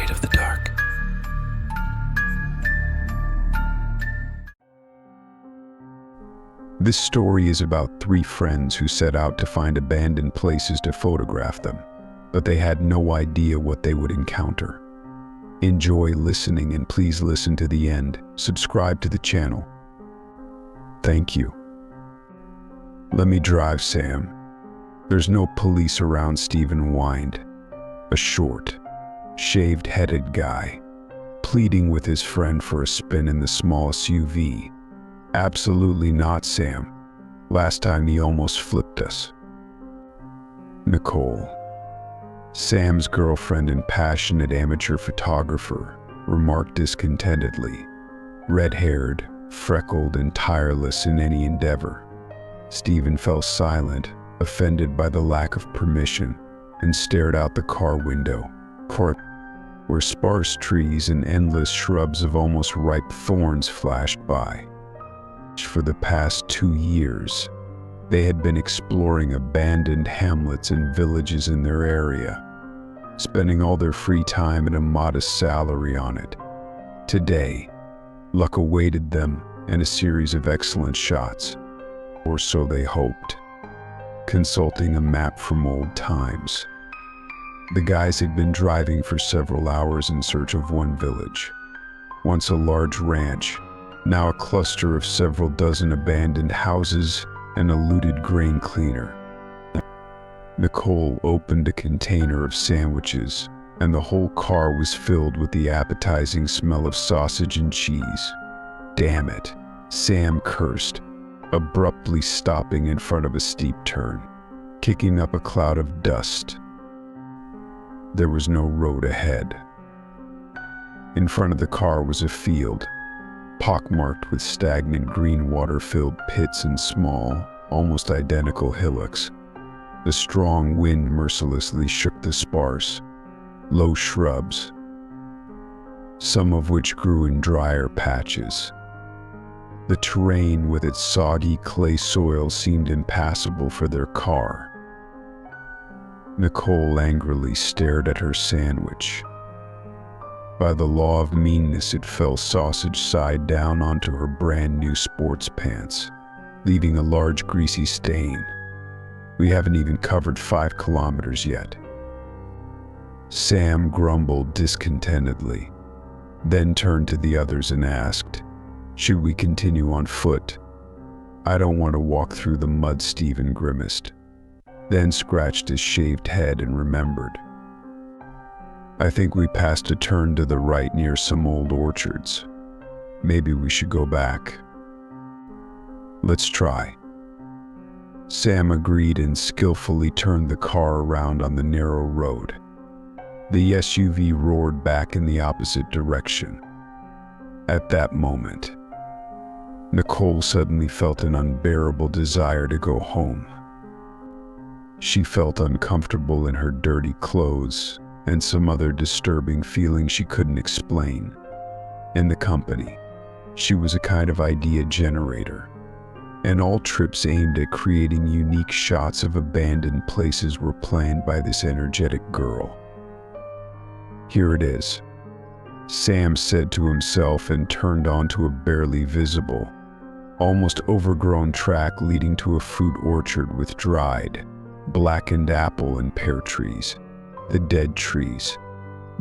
afraid of the dark. This story is about three friends who set out to find abandoned places to photograph them, but they had no idea what they would encounter. Enjoy listening and please listen to the end. Subscribe to the channel. Thank you. Let me drive, Sam. There's no police around. Stephen whined, a short, shaved-headed guy, pleading with his friend for a spin in the small SUV. Absolutely not, Sam. Last time he almost flipped us. Nicole, Sam's girlfriend and passionate amateur photographer, remarked discontentedly, red-haired, freckled, and tireless in any endeavor. Stephen fell silent, offended by the lack of permission, and stared out the car window, where sparse trees and endless shrubs of almost ripe thorns flashed by. For the past 2 years, they had been exploring abandoned hamlets and villages in their area, spending all their free time and a modest salary on it. Today, luck awaited them and a series of excellent shots, or so they hoped. Consulting a map from old times, the guys had been driving for several hours in search of one village, once a large ranch, now a cluster of several dozen abandoned houses and a looted grain cleaner. Nicole opened a container of sandwiches, and the whole car was filled with the appetizing smell of sausage and cheese. Damn it, Sam cursed, abruptly stopping in front of a steep turn, kicking up a cloud of dust. There was no road ahead. In front of the car was a field, pockmarked with stagnant green water-filled pits and small, almost identical hillocks. The strong wind mercilessly shook the sparse, low shrubs, some of which grew in drier patches. The terrain with its soggy clay soil seemed impassable for their car. Nicole angrily stared at her sandwich. By the law of meanness, it fell sausage side down onto her brand new sports pants, leaving a large greasy stain. We haven't even covered 5 kilometers yet. Sam grumbled discontentedly, then turned to the others and asked, "Should we continue on foot?" "I don't want to walk through the mud," Stephen grimaced, then scratched his shaved head and remembered. "I think we passed a turn to the right near some old orchards. Maybe we should go back." "Let's try." Sam agreed and skillfully turned the car around on the narrow road. The SUV roared back in the opposite direction. At that moment, Nicole suddenly felt an unbearable desire to go home. She felt uncomfortable in her dirty clothes and some other disturbing feeling she couldn't explain. In the company, she was a kind of idea generator, and all trips aimed at creating unique shots of abandoned places were planned by this energetic girl. "Here it is," Sam said to himself and turned onto a barely visible, almost overgrown track leading to a fruit orchard with dried, blackened apple and pear trees. The dead trees,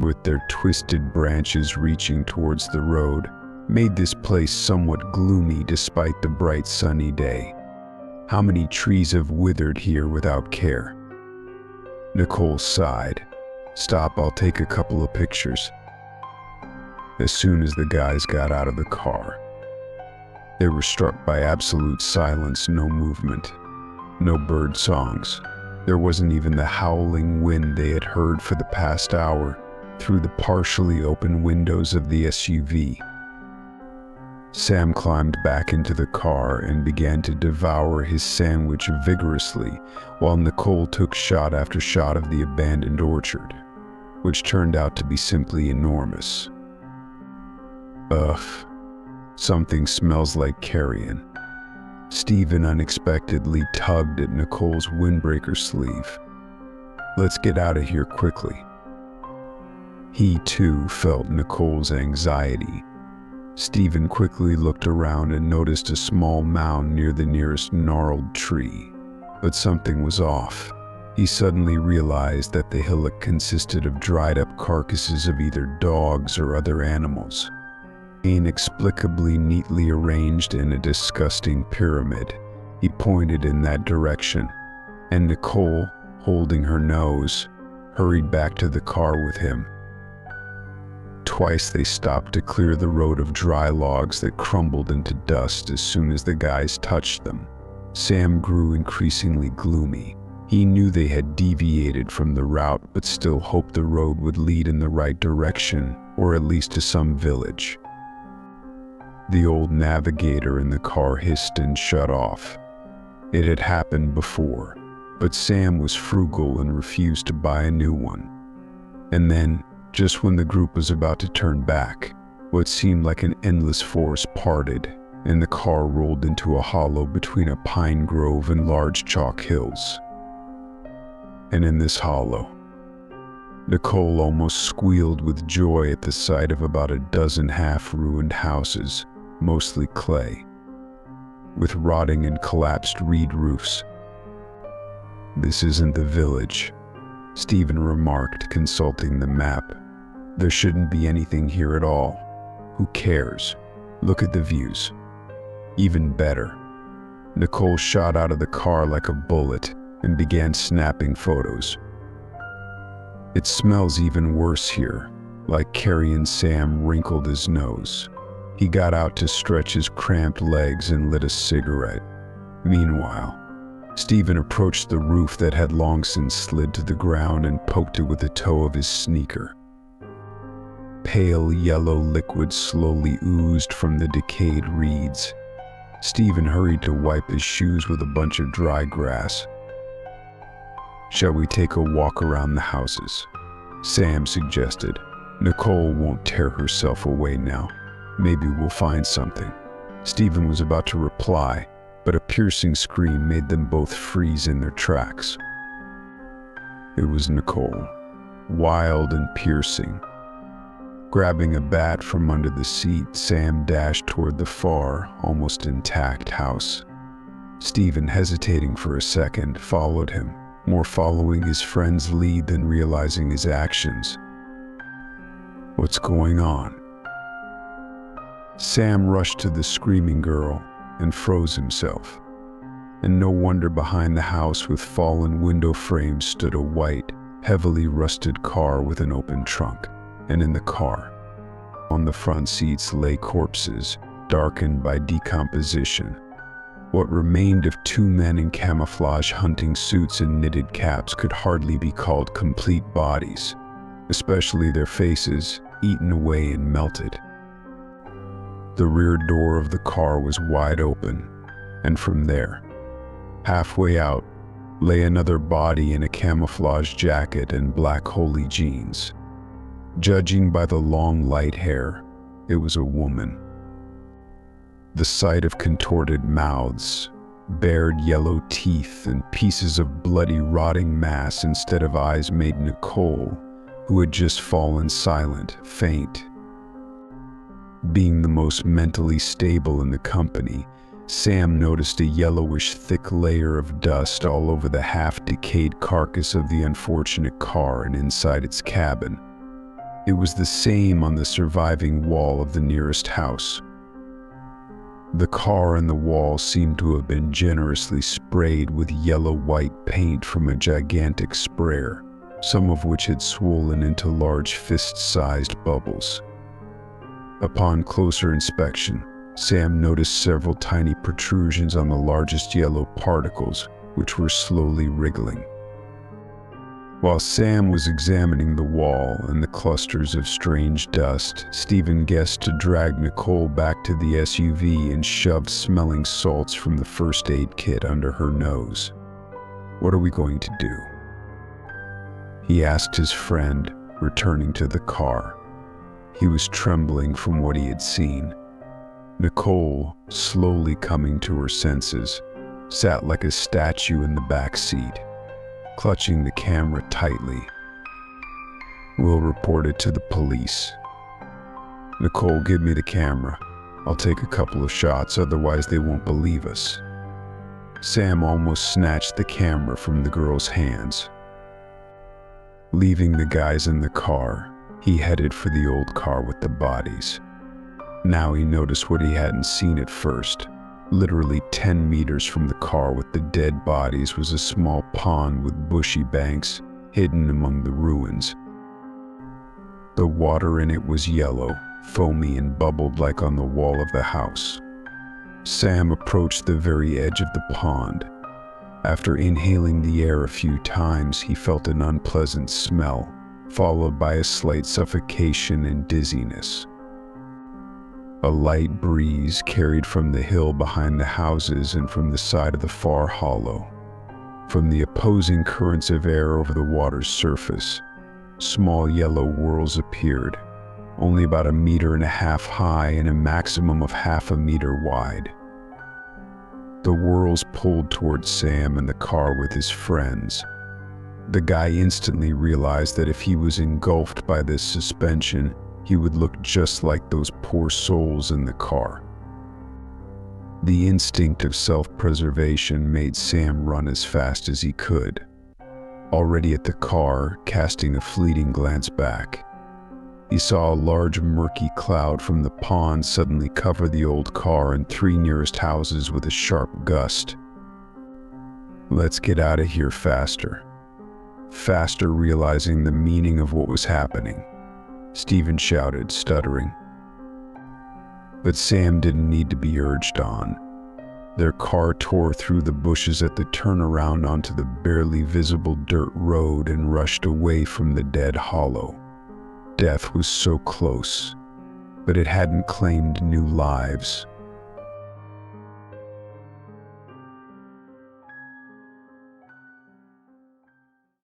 with their twisted branches reaching towards the road, made this place somewhat gloomy despite the bright sunny day. How many trees have withered here without care? Nicole sighed. "Stop, I'll take a couple of pictures." As soon as the guys got out of the car, they were struck by absolute silence. No movement, no bird songs. There wasn't even the howling wind they had heard for the past hour through the partially open windows of the SUV. Sam climbed back into the car and began to devour his sandwich vigorously while Nicole took shot after shot of the abandoned orchard, which turned out to be simply enormous. "Ugh, something smells like carrion." Stephen unexpectedly tugged at Nicole's windbreaker sleeve. "Let's get out of here quickly." He too felt Nicole's anxiety. Stephen quickly looked around and noticed a small mound near the nearest gnarled tree. But something was off. He suddenly realized that the hillock consisted of dried-up carcasses of either dogs or other animals, inexplicably neatly arranged in a disgusting pyramid. He pointed in that direction, and Nicole, holding her nose, hurried back to the car with him. Twice they stopped to clear the road of dry logs that crumbled into dust as soon as the guys touched them. Sam grew increasingly gloomy. He knew they had deviated from the route, but still hoped the road would lead in the right direction, or at least to some village. The old navigator in the car hissed and shut off. It had happened before, but Sam was frugal and refused to buy a new one. And then, just when the group was about to turn back, what seemed like an endless forest parted, and the car rolled into a hollow between a pine grove and large chalk hills. And in this hollow, Nicole almost squealed with joy at the sight of about a dozen half-ruined houses, mostly clay, with rotting and collapsed reed roofs. "This isn't the village," Stephen remarked, consulting the map. "There shouldn't be anything here at all. Who cares? Look at the views." "Even better." Nicole shot out of the car like a bullet and began snapping photos. "It smells even worse here," like Carrie, and Sam wrinkled his nose. He got out to stretch his cramped legs and lit a cigarette. Meanwhile, Stephen approached the roof that had long since slid to the ground and poked it with the toe of his sneaker. Pale yellow liquid slowly oozed from the decayed reeds. Stephen hurried to wipe his shoes with a bunch of dry grass. "Shall we take a walk around the houses?" Sam suggested. "Nicole won't tear herself away now. Maybe we'll find something." Stephen was about to reply, but a piercing scream made them both freeze in their tracks. It was Nicole, wild and piercing. Grabbing a bat from under the seat, Sam dashed toward the far, almost intact house. Stephen, hesitating for a second, followed him, more following his friend's lead than realizing his actions. "What's going on?" Sam rushed to the screaming girl and froze himself. And no wonder, behind the house with fallen window frames stood a white, heavily rusted car with an open trunk. And in the car, on the front seats, lay corpses, darkened by decomposition. What remained of two men in camouflage hunting suits and knitted caps could hardly be called complete bodies, especially their faces, eaten away and melted. The rear door of the car was wide open, and from there, halfway out, lay another body in a camouflage jacket and black holey jeans. Judging by the long light hair, it was a woman. The sight of contorted mouths, bared yellow teeth, and pieces of bloody rotting mass instead of eyes made Nicole, who had just fallen silent, faint. Being the most mentally stable in the company, Sam noticed a yellowish thick layer of dust all over the half-decayed carcass of the unfortunate car and inside its cabin. It was the same on the surviving wall of the nearest house. The car and the wall seemed to have been generously sprayed with yellow-white paint from a gigantic sprayer, some of which had swollen into large fist-sized bubbles. Upon closer inspection, Sam noticed several tiny protrusions on the largest yellow particles, which were slowly wriggling. While Sam was examining the wall and the clusters of strange dust, Stephen guessed to drag Nicole back to the SUV and shoved smelling salts from the first aid kit under her nose. "What are we going to do?" he asked his friend, returning to the car. He was trembling from what he had seen. Nicole, slowly coming to her senses, sat like a statue in the back seat, clutching the camera tightly. We'll report it to the police. Nicole, give me the camera. I'll take a couple of shots, otherwise they won't believe us. Sam almost snatched the camera from the girl's hands. Leaving the guys in the car, he headed for the old car with the bodies. Now he noticed what he hadn't seen at first. Literally 10 meters from the car with the dead bodies was a small pond with bushy banks hidden among the ruins. The water in it was yellow, foamy, and bubbled like on the wall of the house. Sam approached the very edge of the pond. After inhaling the air a few times, he felt an unpleasant smell, followed by a slight suffocation and dizziness. A light breeze carried from the hill behind the houses and from the side of the far hollow. From the opposing currents of air over the water's surface, small yellow whirls appeared, only about 1.5 meters high and a maximum of 0.5 meter wide. The whirls pulled towards Sam and the car with his friends. The guy instantly realized that if he was engulfed by this suspension, he would look just like those poor souls in the car. The instinct of self-preservation made Sam run as fast as he could. Already at the car, casting a fleeting glance back, he saw a large murky cloud from the pond suddenly cover the old car and 3 nearest houses with a sharp gust. "Let's get out of here faster." Faster, realizing the meaning of what was happening, Stephen shouted, stuttering. But Sam didn't need to be urged on. Their car tore through the bushes at the turnaround onto the barely visible dirt road and rushed away from the dead hollow. Death was so close, but it hadn't claimed new lives.